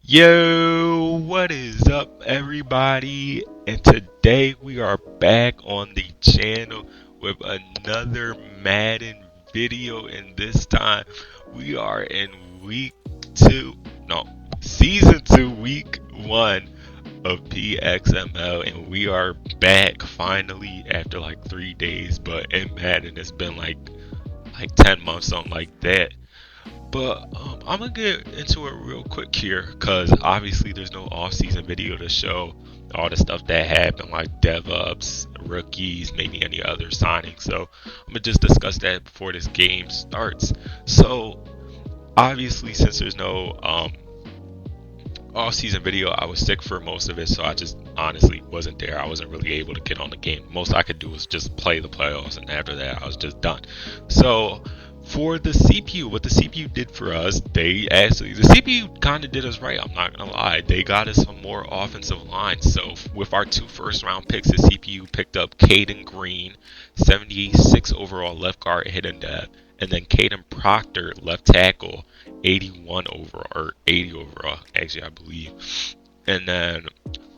Yo, what is up, everybody? And today we are back on the channel with another Madden video. And this time we are in week two, no, season two, week one of pxml. And we are back finally after like 3 days. But in Madden, it's been like 10 months, something like that. But I'm gonna get into it real quick here, cause obviously there's no off-season video to show all the stuff that happened, like dev ups, rookies, maybe any other signings. So I'm gonna just discuss that before this game starts. So obviously, since there's no off-season video, I was sick for most of it, so I just honestly wasn't there. I wasn't really able to get on the game. Most I could do was just play the playoffs, and after that, I was just done. So for the CPU, what the CPU did for us, the CPU kind of did us right. I'm not gonna lie, they got us some more offensive line. So with our two first-round picks, the CPU picked up Caden Green, 76 overall left guard, hidden depth, and then Caden Proctor, left tackle, 81 overall or 80 overall, actually I believe. And then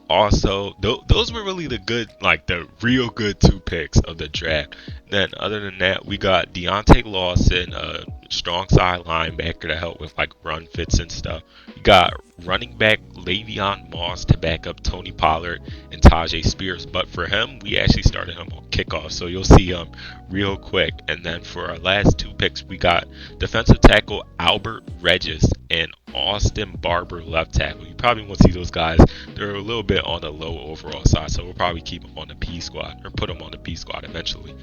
also those were really the good, like the real good two picks of the draft. Then other than that, we got Deontay Lawson, a strong side linebacker to help with like run fits and stuff. We got running back Le'Veon Moss to back up Tony Pollard and Tajay Spears, but for him we actually started him on kickoff, so you'll see him real quick. And then for our last two picks, we got defensive tackle Albert Regis and Austin Barber, left tackle. You probably won't see those guys, they're a little bit on the low overall side, so we'll probably keep them on the P squad or put them on the P squad eventually.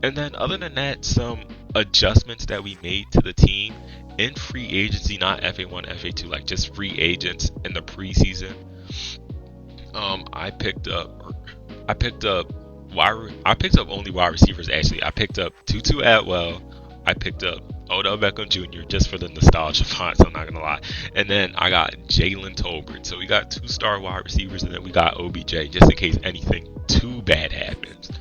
And then other than that, some adjustments that we made to the team in free agency, not FA1, FA2, like just free agents in the preseason. I picked up I picked up only wide receivers actually. I picked up Tutu Atwell. I picked up Odell Beckham Jr. just for the nostalgia font, so I'm not gonna lie. And then I got Jalen Tolbert. So we got two-star wide receivers, and then we got OBJ just in case anything too bad happens.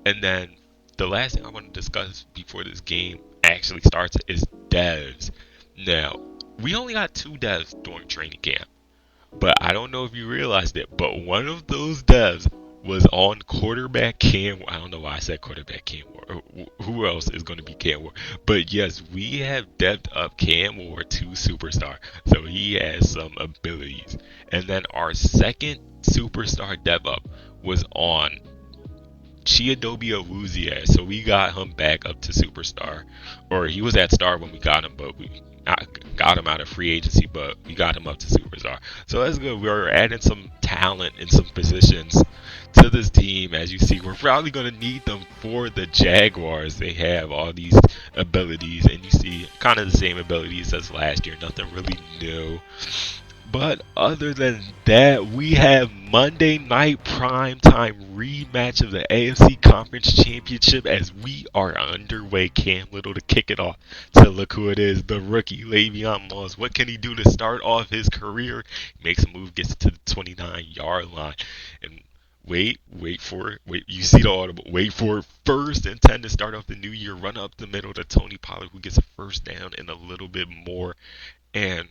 And then the last thing I want to discuss before this game actually starts is devs. Now, we only got two devs during training camp, but I don't know if you realized it, but one of those devs was on quarterback Cam. I don't know why I said quarterback Cam Ward. Who else is going to be Cam Ward? But yes, we have devved up Cam Ward to superstar, so he has some abilities. And then our second superstar dev up was on Chiadobe Awuzie, so we got him back up to superstar, or he was at star when we got him, but we got him out of free agency, but we got him up to superstar. So that's good. We're adding some talent in some positions to this team. As you see, we're probably going to need them for the Jaguars. They have all these abilities, and you see kind of the same abilities as last year. Nothing really new. But other than that, we have Monday night primetime rematch of the AFC Conference Championship as we are underway. Cam Little to kick it off. To look who it is, the rookie Le'Veon Moss. What can he do to start off his career? He makes a move, gets to the 29-yard line, and wait for it. Wait, you see the audible. Wait for it. First and 10 to start off the new year. Run up the middle to Tony Pollard, who gets a first down and a little bit more. And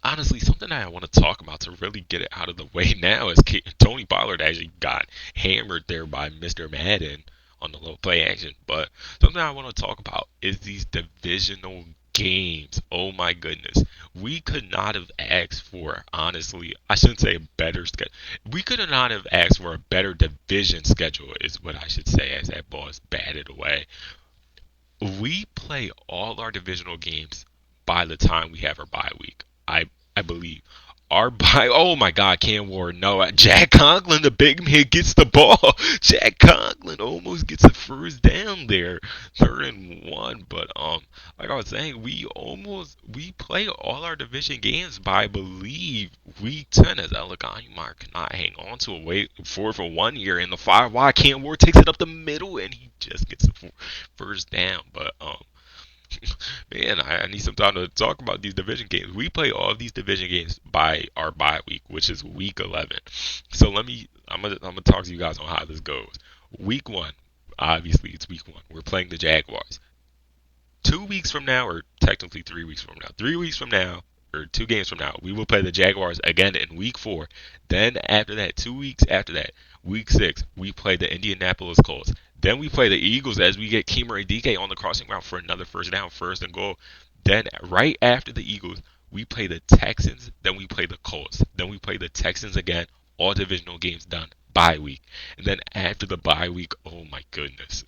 honestly, something that I want to talk about to really get it out of the way now is Tony Pollard actually got hammered there by Mr. Madden on the low play action. But something I want to talk about is these divisional games. Oh my goodness. We could not have asked for, honestly, I shouldn't say a better schedule. We could not have asked for a better division schedule, is what I should say, as that ball is batted away. We play all our divisional games by the time we have our bye week. I believe. Our bye. Oh my God, Cam Ward. No, Jack Conklin, the big man, gets the ball. Jack Conklin almost gets a first down there, 3rd and 1. But like I was saying, we play all our division games by, I believe, week 10. As Elegant cannot hang on to a wait for 1 year in the 5 wide. Cam Ward takes it up the middle and he just gets a first down. But man, I need some time to talk about these division games. We play all of these division games by our bye week, which is week 11. So I'm gonna talk to you guys on how this goes. Week 1, obviously it's week 1. We're playing the Jaguars. 2 weeks from now, or technically 3 weeks from now. 3 weeks from now, or 2 games from now, we will play the Jaguars again in week 4. Then after that, 2 weeks after that, week 6, we play the Indianapolis Colts. Then we play the Eagles as we get Kimura DK on the crossing route for another first down, first and goal. Then right after the Eagles, we play the Texans. Then we play the Colts. Then we play the Texans again. All divisional games done. Bye week. And then after the bye week, oh my goodness.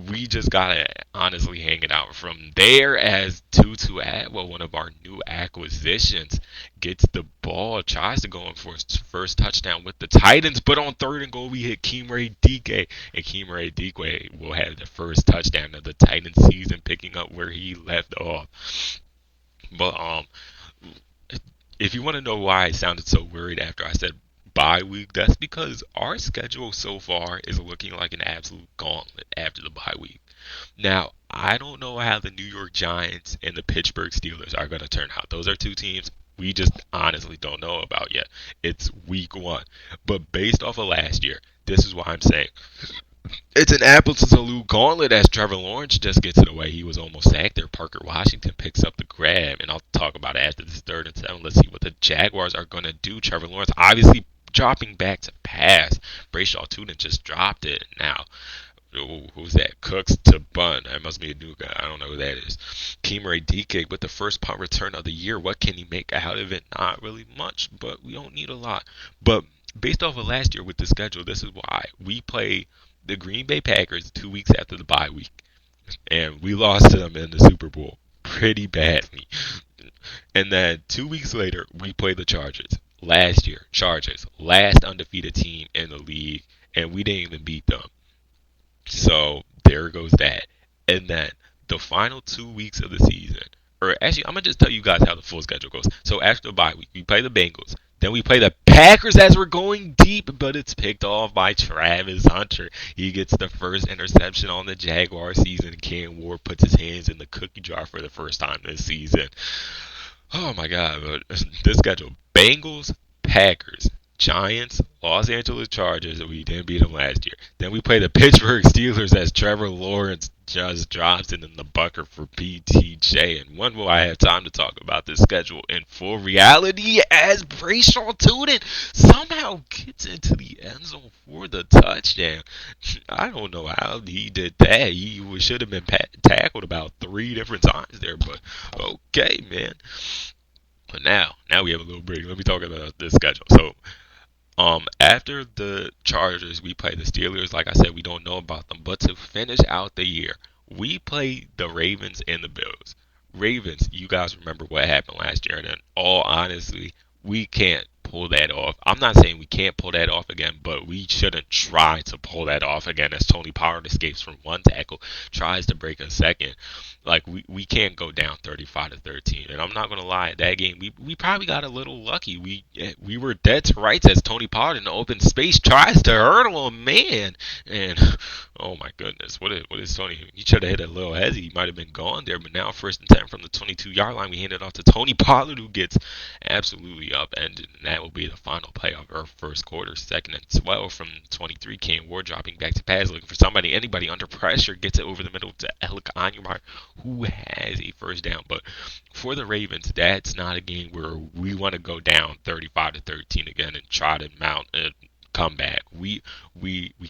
We just gotta honestly hang it out from there as Tutu Atwell, one of our new acquisitions, gets the ball, tries to go in for his first touchdown with the Titans, but on third and goal we hit Kimura DK, and Kimura DK will have the first touchdown of the Titans season, picking up where he left off. But if you want to know why I sounded so worried after I said bye week, that's because our schedule so far is looking like an absolute gauntlet after the bye week. Now, I don't know how the New York Giants and the Pittsburgh Steelers are going to turn out. Those are 2 teams we just honestly don't know about yet. It's week 1. But based off of last year, this is why I'm saying it's an apples to salute gauntlet as Trevor Lawrence just gets it away. He was almost sacked there. Parker Washington picks up the grab, and I'll talk about it after this 3rd and 7. Let's see what the Jaguars are going to do. Trevor Lawrence obviously dropping back to pass. Brayshaw Tootin just dropped it. Now, who's that? Cooks to bunt. That must be a new guy. I don't know who that is. Kimura DK with the first punt return of the year. What can he make out of it? Not really much, but we don't need a lot. But based off of last year with the schedule, this is why we play the Green Bay Packers 2 weeks after the bye week, and we lost to them in the Super Bowl pretty badly. And then 2 weeks later, we play the Chargers. Last year, Chargers, last undefeated team in the league, and we didn't even beat them. So there goes that. And then the final 2 weeks of the season, or actually, I'm going to just tell you guys how the full schedule goes. So after the bye week, we play the Bengals. Then we play the Packers as we're going deep, but it's picked off by Travis Hunter. He gets the first interception on the Jaguar season. Cam Ward puts his hands in the cookie jar for the first time this season. Oh my God, but this schedule: Bengals, Packers, Giants, Los Angeles Chargers. We didn't beat them last year. Then we play the Pittsburgh Steelers as Trevor Lawrence just drops it in the bucket for PTJ. And when will I have time to talk about this schedule in full reality as Brayshaw Tootin somehow gets into the end zone for the touchdown? I don't know how he did that. He should have been tackled about 3 different times there, but okay, man. But now we have a little break. Let me talk about this schedule. So, after the Chargers, we play the Steelers. Like I said, we don't know about them. But to finish out the year, we play the Ravens and the Bills. Ravens, you guys remember what happened last year. And in all honesty, we can't pull that off. I'm not saying we can't pull that off again, but we shouldn't try to pull that off again as Tony Pollard escapes from one tackle, tries to break a second. Like, we can't go down 35-13. And I'm not going to lie, that game, we probably got a little lucky. We were dead to rights as Tony Pollard in the open space tries to hurdle him, man. And, oh my goodness, what is Tony? He should have hit a little hezzy. He might have been gone there, but now 1st and 10 from the 22-yard line. We hand it off to Tony Pollard, who gets absolutely upended. And that will be the final play of our first quarter. 2nd and 12 from 23. Cam Ward dropping back to pass, looking for anybody under pressure, gets it over the middle to Alec Anew, who has a first down. But for the Ravens, that's not a game where we want to go down 35-13 again and try to mount a comeback. We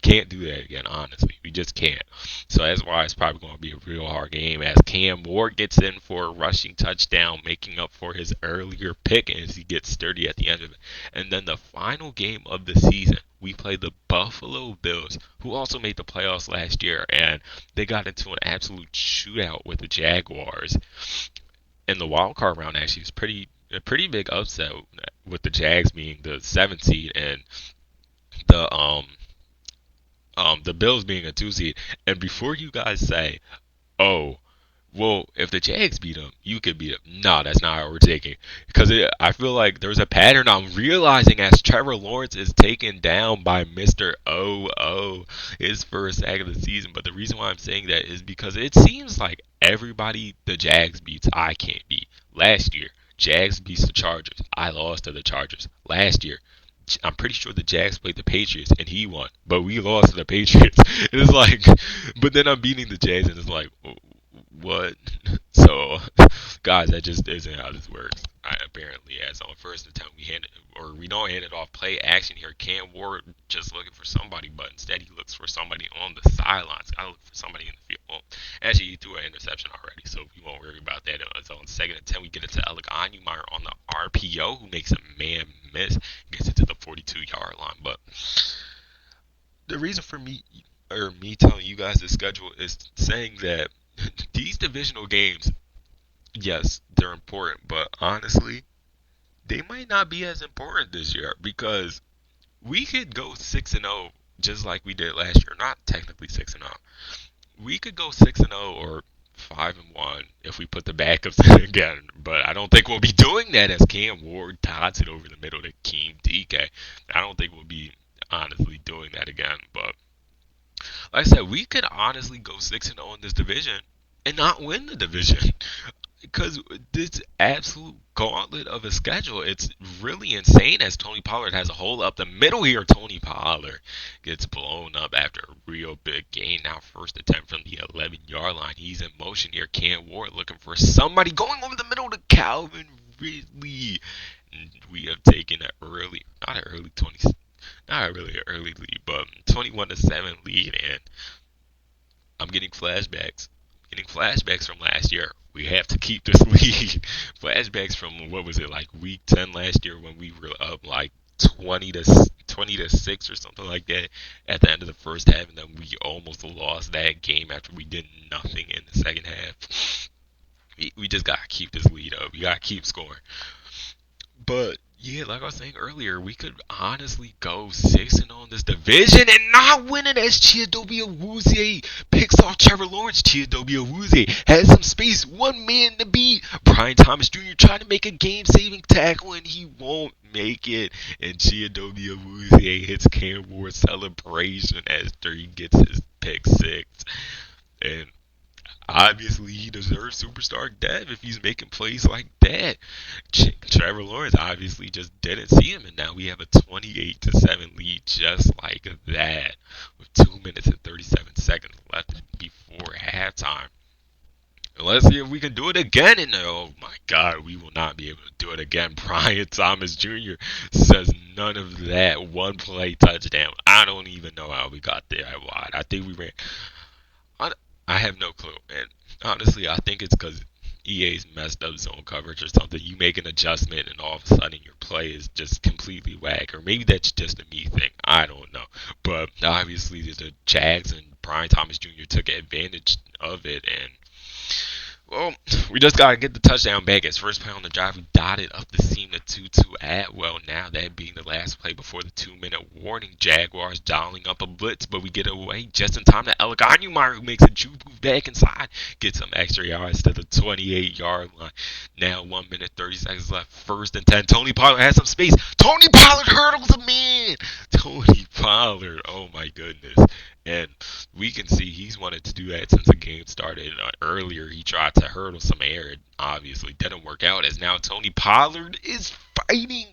can't do that again, honestly. We just can't. So that's why it's probably going to be a real hard game as Cam Ward gets in for a rushing touchdown, making up for his earlier pick as he gets sturdy at the end of it. And then the final game of the season, we play the Buffalo Bills, who also made the playoffs last year, and they got into an absolute shootout with the Jaguars. And the wild card round actually was a pretty big upset with the Jags being the 7th seed and the Bills being a 2 seed. And before you guys say, oh, well, if the Jags beat them, you could beat them. No, that's not how we're taking. Because I feel like there's a pattern I'm realizing as Trevor Lawrence is taken down by Mr. O.O., his first sack of the season. But the reason why I'm saying that is because it seems like everybody the Jags beats, I can't beat. Last year, Jags beats the Chargers. I lost to the Chargers. Last year, I'm pretty sure the Jags played the Patriots and he won, but we lost to the Patriots. It's like, but then I'm beating the Jags and it's like, What? So, guys, that just isn't how this works. Apparently, as on first attempt, we don't hand it off play action here. Cam Ward just looking for somebody, but instead he looks for somebody on the sidelines. Gotta look for somebody in the field. Well, actually, he threw an interception already, so we won't worry about that. So on second attempt, we get it to anew on the RPO, who makes a man miss, gets it to the 42-yard line. But the reason for me telling you guys the schedule is saying that these divisional games, yes, they're important, but honestly, they might not be as important this year because we could go 6-0 just like we did last year. Not technically 6-0. We could go 6-0 or 5-1 if we put the backups in again, but I don't think we'll be doing that as Cam Ward dots it over the middle to Keem DK. I don't think we'll be honestly doing that again, but like I said, we could honestly go 6-0 in this division and not win the division because this absolute gauntlet of a schedule, it's really insane as Tony Pollard has a hole up the middle here. Tony Pollard gets blown up after a real big gain. Now first attempt from the 11-yard line. He's in motion here. Cam Ward looking for somebody going over the middle to Calvin Ridley. And we have taken not an early 20, not really an early lead, but 21-7 lead, and I'm getting flashbacks. Getting flashbacks from last year. We have to keep this lead. Flashbacks from what was it, like week 10 last year when we were up like 20 to 6 or something like that at the end of the first half, and then we almost lost that game after we did nothing in the second half. We just gotta keep this lead up. We gotta keep scoring. But yeah, like I was saying earlier, we could honestly go 6-0 in this division and not win it as Chidobe Awuzie picks off Trevor Lawrence. Chidobe Awuzie has some space, one man to beat. Brian Thomas Jr. trying to make a game-saving tackle and he won't make it. And Chidobe Awuzie hits Cam Ward's celebration after he gets his pick six. And obviously, he deserves superstar dev if he's making plays like that. Trevor Lawrence obviously just didn't see him, and now we have a 28-7 lead just like that, with 2 minutes and 37 seconds left before halftime. And let's see if we can do it again. And oh my God, we will not be able to do it again. Brian Thomas Jr. says none of that. One play touchdown. I don't even know how we got there wide. I think we ran. I have no clue, and honestly, I think it's because EA's messed up zone coverage or something. You make an adjustment, and all of a sudden your play is just completely whack, or maybe that's just a me thing. I don't know, but obviously the Jags and Brian Thomas Jr. took advantage of it, and well, we just got to get the touchdown back. As first play on the drive, we dotted up the seam to 2-2 Atwell. Now that being the last play before the 2-minute warning, Jaguars dialing up a blitz, but we get away just in time to anew, who makes a juke move back inside, gets some extra yards to the 28-yard line. Now 1 minute 30 seconds left, first and 10. Tony Pollard has some space. Tony Pollard hurdles a man. Tony Pollard, oh my goodness. And we can see he's wanted to do that since the game started. Earlier, he tried to hurdle some air. It obviously didn't work out, as now Tony Pollard is fighting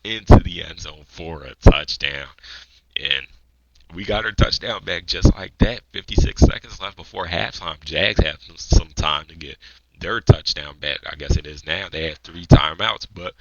into the end zone for a touchdown. And we got our touchdown back just like that. 56 seconds left before halftime. Jags have some time to get their touchdown back. I guess it is now. They had 3 timeouts, but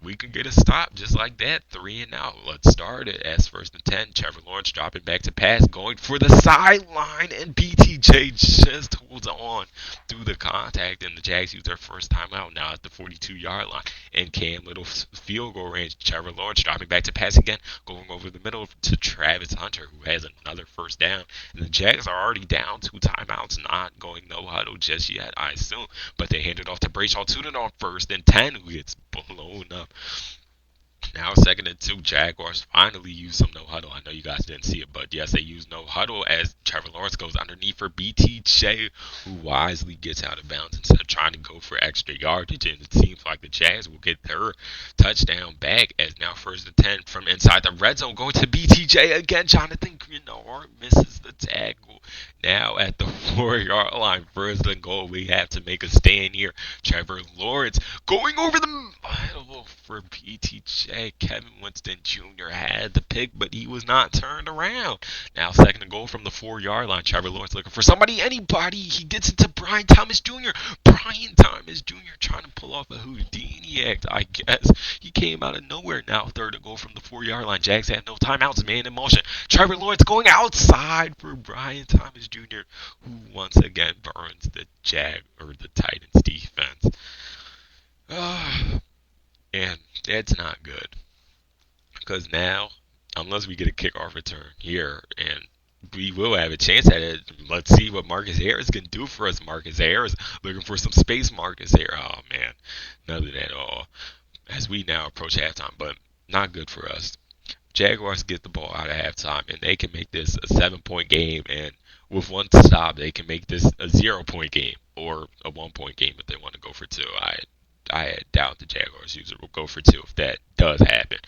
we could get a stop just like that. 3 and out. Let's start it as first and 10. Trevor Lawrence dropping back to pass, going for the sideline, and BTJ just holds on through the contact, and the Jags use their first timeout now at the 42-yard line. And Cam Little field goal range. Trevor Lawrence dropping back to pass again, going over the middle to Travis Hunter, who has another first down. And the Jags are already down 2 timeouts, not going no huddle just yet, I assume. But they hand it off to Brayshaw Tootin on first and 10, who gets blown up. Now 2nd and 2, Jaguars finally use some no huddle. I know you guys didn't see it, but yes, they use no huddle as Trevor Lawrence goes underneath for BTJ, who wisely gets out of bounds instead of trying to go for extra yardage. And it seems like the Jags will get their touchdown back as now 1st and 10 from inside the red zone, going to BTJ again. Jonathan Greenard misses the tackle. Now at the 4-yard line, 1st and goal. We have to make a stand here. Trevor Lawrence going over the middle for BTJ. play. Kevin Winston Jr. had the pick, but he was not turned around. Now, second and goal from the 4-yard line. Trevor Lawrence looking for somebody, anybody. He gets it to Brian Thomas Jr. Brian Thomas Jr. trying to pull off a Houdini act, I guess. He came out of nowhere. Now, third and goal from the 4-yard line. Jags had no timeouts. Man in motion. Trevor Lawrence going outside for Brian Thomas Jr., who once again burns the the Titans defense. And that's not good. Because now, unless we get a kickoff return here, and we will have a chance at it, let's see what Marcus Harris can do for us. Marcus Harris looking for some space. Marcus Harris, oh man, none of that at all. As we now approach halftime, but not good for us. Jaguars get the ball out of halftime, and they can make this a 7-point game, and with one stop, they can make this a 0-point game or a 1-point game if they want to go for two. I doubt the Jaguars user will go for two if that does happen.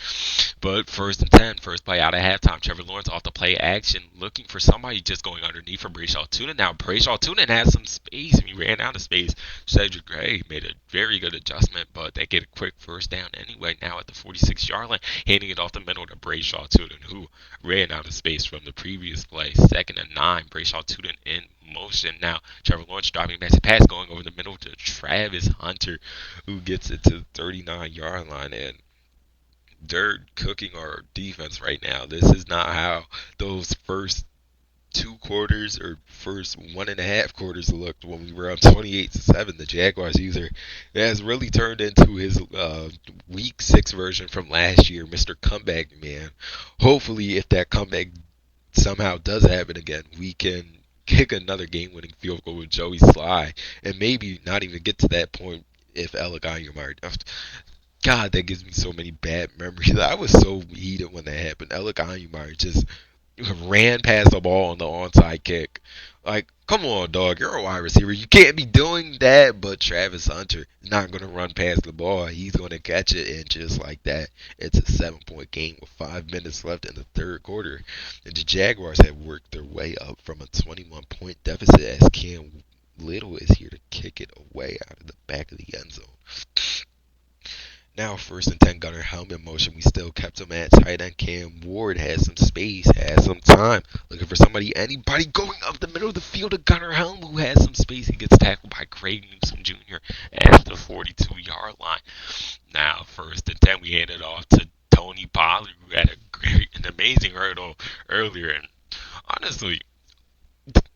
But first and 10, first play out of halftime. Trevor Lawrence off the play action, looking for somebody just going underneath for Brayshaw Tunin. Now Brayshaw Tunin has some space, and he ran out of space. Cedric Gray made a very good adjustment, but they get a quick first down anyway. Now at the 46-yard line, handing it off the middle to Brayshaw Tunin, who ran out of space from the previous play. Second and 9, Brayshaw Tunin in motion. Now Trevor Lawrence driving back to pass, going over the middle to Travis Hunter, who gets it to the 39-yard line, and they're cooking our defense right now. This is not how those first 2 quarters or first 1.5 quarters looked when we were up 28-7. The Jaguars user has really turned into his week 6 version from last year, Mr. Comeback Man. Hopefully, if that comeback somehow does happen again, we can kick another game-winning field goal with Joey Sly, and maybe not even get to that point if Alec Ayumar. God, that gives me so many bad memories. I was so heated when that happened. Alec Ayumar just ran past the ball on the onside kick. Like, come on, dog. You're a wide receiver. You can't be doing that. But Travis Hunter is not going to run past the ball. He's going to catch it. And just like that, it's a 7-point game with 5 minutes left in the third quarter. And the Jaguars have worked their way up from a 21-point deficit as Cam Little is here to kick it away out of the back of the end zone. Now, first and 10, Gunnar Helm in motion. We still kept him at tight end. Cam Ward has some space, has some time. Looking for somebody, anybody going up the middle of the field to Gunnar Helm, who has some space. He gets tackled by Craig Newsom Jr. at the 42-yard line. Now, first and 10, we hand it off to Tony Pollard, who had an amazing hurdle earlier. And honestly,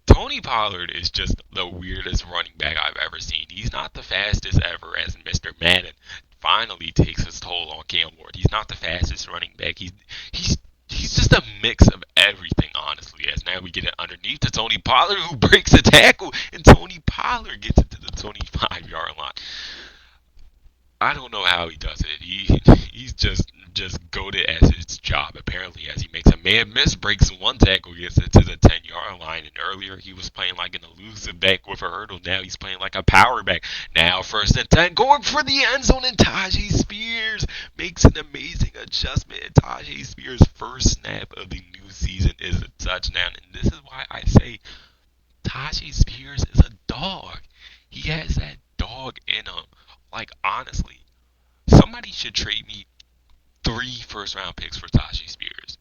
Tony Pollard is just the weirdest running back I've ever seen. He's not the fastest ever, as Mr. Madden finally takes his toll on Cam Ward. He's not the fastest running back. He's just a mix of everything, honestly. As now we get it underneath to Tony Pollard, who breaks a tackle, and Tony Pollard gets it to the 25-yard line. I don't know how he does it. He's just goated as his job, apparently, as he makes a man miss, breaks one tackle, gets it to the 10-yard line. And earlier he was playing like an elusive back with a hurdle. Now he's playing like a power back. Now first and 10, going for the end zone, and Tajay Spears makes an amazing adjustment. And Tajay Spears' first snap of the new season is a touchdown. And this is why I say Tajay Spears is a dog. He has that dog in him. Like, honestly, somebody should trade me 3 first-round picks for Tajay Spears.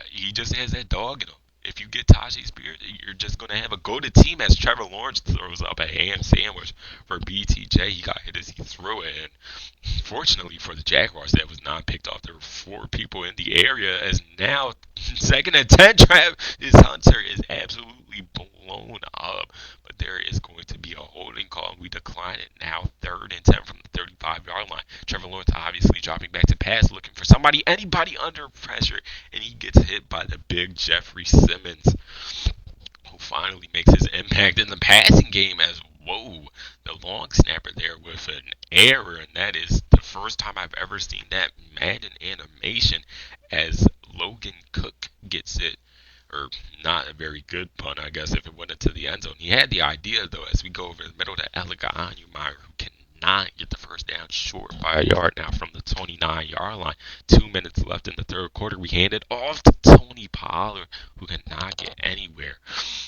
He just has that dog in him. If you get Tajay Spears, you're just going to have a go-to team as Trevor Lawrence throws up a ham sandwich for BTJ. He got hit as he threw it. And fortunately for the Jaguars, that was not picked off. There were 4 people in the area. As now, second and 10, Travis Hunter is absolutely blown up. But there is going to be a holding call, and we decline it. Now, third and 10 from the 35-yard line. Trevor Lawrence obviously dropping back to pass, looking for anybody under pressure, and he gets hit by the big Jeffrey Simmons, who finally makes his impact in the passing game as, the long snapper there with an error, and that is the first time I've ever seen that Madden animation as Logan Cook gets it. Or not a very good punt, I guess, if it went into the end zone. He had the idea, though, as we go over the middle to Alec Ayumar, who cannot get the first down, short by a yard now from the 29-yard line. 2 minutes left in the third quarter. We hand it off to Tony Pollard, who cannot get anywhere.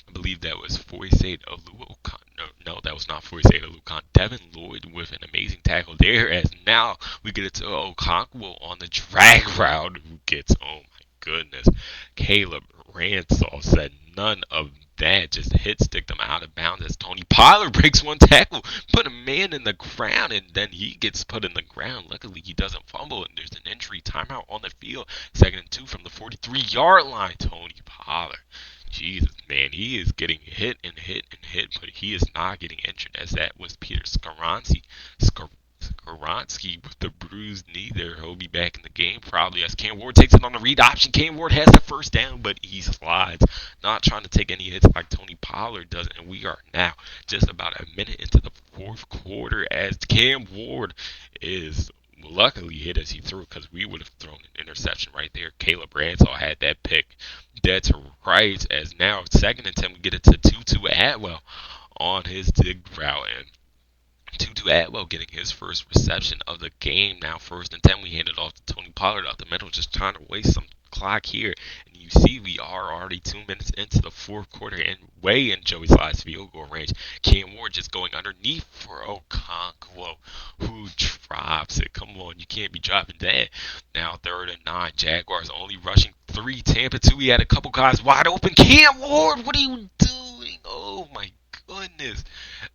I believe that was Foyesade Oluokun. no, that was not Forsythe Lucan. Devin Lloyd with an amazing tackle there. As now we get it to Okonkwo on the drag route, who gets, oh my goodness, Caleb Ransall said none of that. Just hit stick them out of bounds as Tony Pollard breaks one tackle, put a man in the ground, and then he gets put in the ground. Luckily, he doesn't fumble, and there's an injury timeout on the field. 2nd and 2 from the 43-yard line. Tony Pollard. Jesus, man, he is getting hit and hit and hit, but he is not getting injured, as that was Peter Skoronski with the bruised knee there. He'll be back in the game probably as Cam Ward takes it on the read option. Cam Ward has the first down, but he slides, not trying to take any hits like Tony Pollard does. And we are now just about a minute into the fourth quarter as Cam Ward is luckily hit as he threw, because we would have thrown an interception right there. Caleb Ransall had that pick dead to rights, as now 2nd and 10 we get it to Tutu Atwell on his dig route, and Tutu Atwell getting his first reception of the game. Now 1st and 10, we hand it off to Tony Pollard out the middle, just trying to waste some clock here. And you see we are already 2 minutes into the fourth quarter and way in Joey Sly's field goal range. Cam Ward just going underneath for Okonkwo, who drops it. Come on, you can't be dropping that. Now 3rd and 9, Jaguars only rushing 3, Tampa 2. We had a couple guys wide open. Cam Ward, what are you doing? Oh my goodness.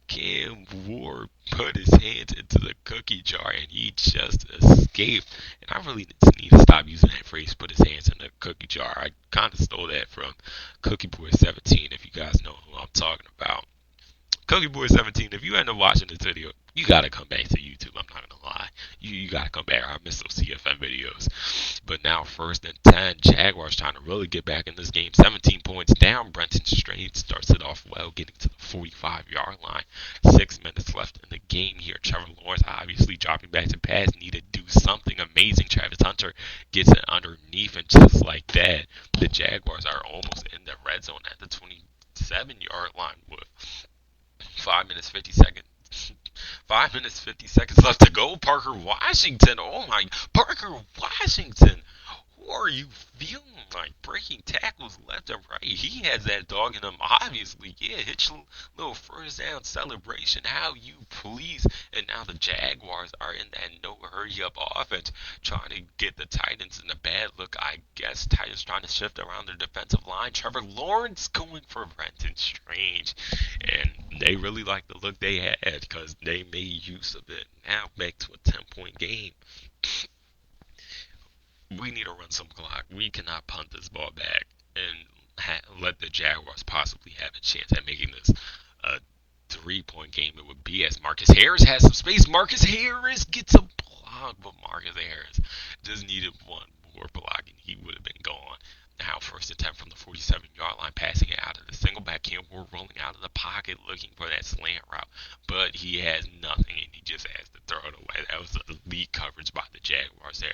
Cam Ward put his hands into the cookie jar and he just escaped. And I really need to stop using that phrase, put his hands in the cookie jar. I kind of stole that from Cookie Boy 17, if you guys know who I'm talking about. Cookie Boy 17, if you end up watching this video, you gotta come back to YouTube. I'm not gonna lie. You gotta come back. I miss those CFM videos. But now 1st and 10, Jaguars trying to really get back in this game. 17 points down. Brenton Strange starts it off well, getting to the 45-yard line. 6 minutes left in the game here. Trevor Lawrence obviously dropping back to pass. Need to do something amazing. Travis Hunter gets it underneath, and just like that, the Jaguars are almost in the red zone at the 27-yard line with 5 minutes 50 seconds. 5 minutes 50 seconds left to go. Parker Washington. Oh my, Parker Washington. Who are you feeling like? Breaking tackles left and right. He has that dog in him, obviously. Yeah, hit your little first down celebration. How you please. And now the Jaguars are in that no hurry up offense, trying to get the Titans in a bad look. I guess Titans trying to shift around their defensive line. Trevor Lawrence going for Brenton Strange. And they really like the look they had, because they made use of it. Now back to a 10-point game. We need to run some clock. We cannot punt this ball back and let the Jaguars possibly have a chance at making this a 3-point game. It would be, as Marcus Harris has some space. Marcus Harris gets a block, but Marcus Harris just needed one more block and he would have been gone. Now 1st and 10 from the 47-yard line, passing it out of the single back. Cam Ward rolling out of the pocket looking for that slant route, but he has nothing and he just has to throw it away. That was elite coverage by the Jaguars there.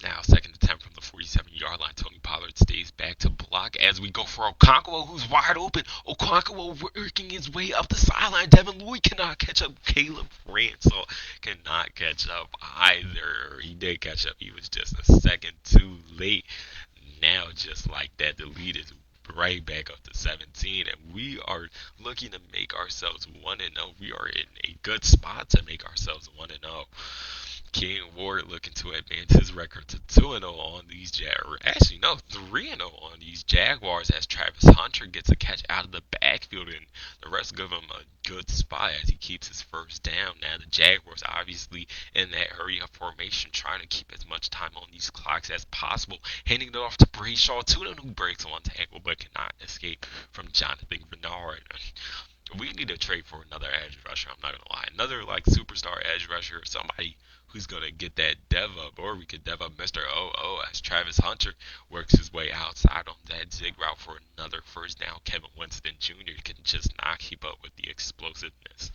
Now 2nd and 10 from the 47-yard line. Tony Pollard stays back to block as we go for Okonkwo, who's wide open. Okonkwo working his way up the sideline. Devin Lloyd cannot catch up. Caleb Ransall cannot catch up either. He did catch up. He was just a second too late. Now, just like that, the lead is right back up to 17, and we are looking to make ourselves 1-0. We are in a good spot to make ourselves 1-0. Cam Ward looking to advance his record to 2-0 on these Jaguars. Actually, no, 3-0 on these Jaguars, as Travis Hunter gets a catch out of the backfield, and the rest give him a good spot as he keeps his first down. Now the Jaguars obviously in that hurry-up formation, trying to keep as much time on these clocks as possible, handing it off to Brayshaw Tudor, who breaks one tackle but cannot escape from Jonathan Bernard. We need to trade for another edge rusher. I'm not going to lie. Another like superstar edge rusher, somebody who's going to get that dev up, or we could dev up Mr. OO as Travis Hunter works his way outside on that zig route for another first down. Kevin Winston Jr. can just not keep up with the explosiveness.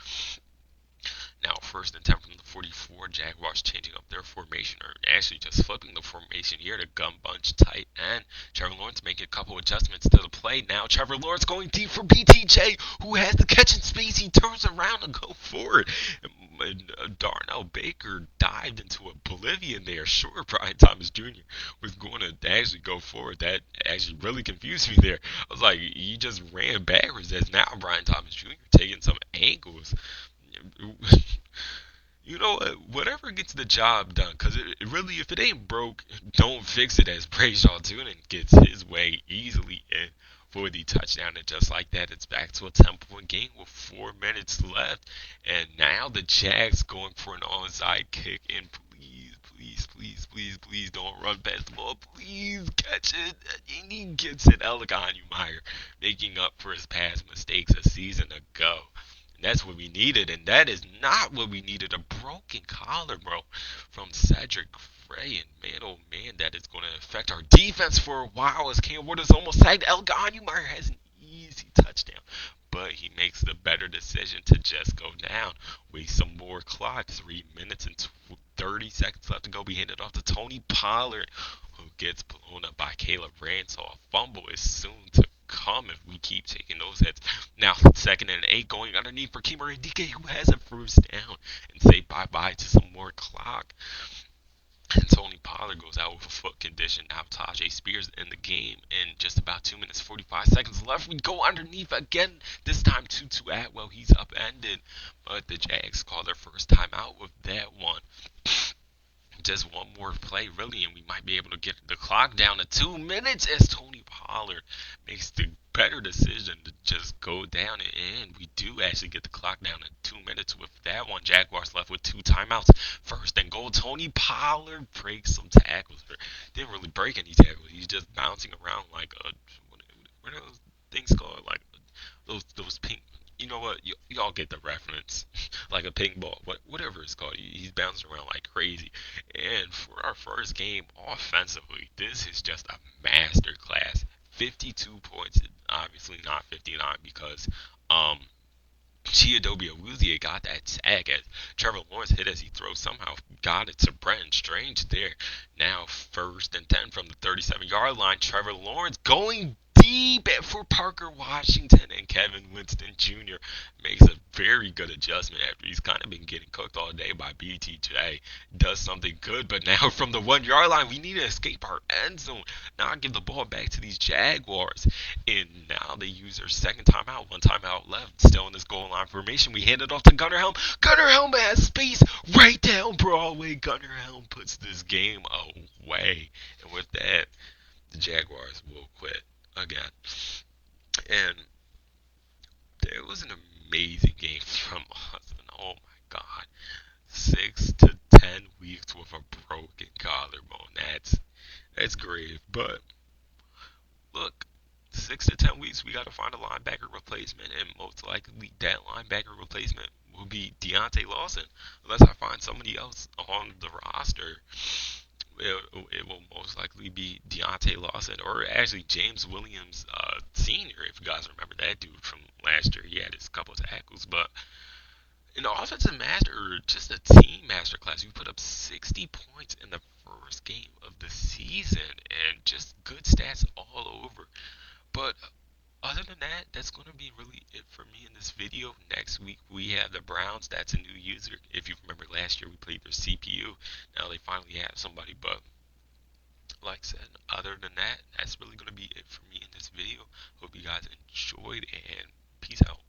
Now, first and 10 from the 44, Jaguars changing up their formation, or actually just flipping the formation here to gun bunch tight end. Trevor Lawrence making a couple adjustments to the play. Now, Trevor Lawrence going deep for BTJ, who has the catch in space. He turns around and go for it. And Darnell Baker dived into oblivion there. Sure, Brian Thomas Jr. was going to actually go for it. That actually really confused me there. I was like, he just ran backwards. As now Brian Thomas Jr. taking some angles. You know what? Whatever gets the job done, because it really, if it ain't broke, don't fix it. As Brayshaw Tunin gets his way easily in for the touchdown, and just like that, it's back to a 10-point game with 4 minutes left, and now the Jags going for an onside kick, and please, please, please, please, please don't run past the ball. Please catch it. And he gets it. Elegant Meyer making up for his past mistakes a season ago. That's what we needed, and that is not what we needed. A broken collar, bro, from Cedric Frey. And man, oh man, that is going to affect our defense for a while as Cam Ward is almost sacked. Meyer has an easy touchdown, but he makes the better decision to just go down. Waste some more clock. 3 minutes and 30 seconds left to go. We hand it off to Tony Pollard, who gets blown up by Caleb Rand. So a fumble is soon to come if we keep taking those hits. Now, 2nd and 8 going underneath for Kimura Dike, who has a first down, and say bye-bye to some more clock. And Tony Pollard goes out with a foot condition. Now Tajay Spears in the game in just about 2 minutes 45 seconds left. We go underneath again. This time Tutu Atwell. He's upended, but the Jags call their first time out with that one. Just one more play, really, and we might be able to get the clock down to 2 minutes as Tony Pollard makes the better decision to just go down, and we do actually get the clock down to 2 minutes with that one. Jaguars left with 2 timeouts. First and goal. Tony Pollard breaks some tackles. Didn't really break any tackles. He's just bouncing around like a what are those things called? Like those pink. You know what? Y'all get the reference. Like a ping ball, whatever it's called. He's bouncing around like crazy. And for our first game offensively, this is just a master class. 52 points, obviously not 59 because Chiadobe Awuzie got that sack as Trevor Lawrence hit as he throws. Somehow got it to Brenton Strange there. Now 1st and 10 from the 37-yard line. Trevor Lawrence going deep for Parker Washington, and Kevin Winston Jr. makes a very good adjustment after he's kind of been getting cooked all day by BTJ. Does something good, but now from the 1-yard line, we need to escape our end zone. Now give the ball back to these Jaguars. And now they use their second timeout. 1 timeout left. Still in this goal line formation. We hand it off to Gunnar Helm. Gunnar Helm has space right down Broadway. Gunnar Helm puts this game away. And with that, the Jaguars will quit again. And there was an amazing game from us. And oh my God. 6 to 10 weeks with a broken collarbone. That's grave. But look, 6 to 10 weeks, we got to find a linebacker replacement, and most likely that linebacker replacement will be Deontay Lawson, unless I find somebody else on the roster. It will most likely be Deontay Lawson, or actually James Williams Sr., if you guys remember that dude from last year. He had his couple of tackles, but an offensive master, or just a team masterclass. We put up 60 points in the first game of the season, and just good stats all over. But other than that, that's going to be really it for me in this video. Next week, we have the Browns. That's a new user. If you remember last year, we played their CPU. Now they finally have somebody. But like I said, other than that, that's really going to be it for me in this video. Hope you guys enjoyed, and peace out.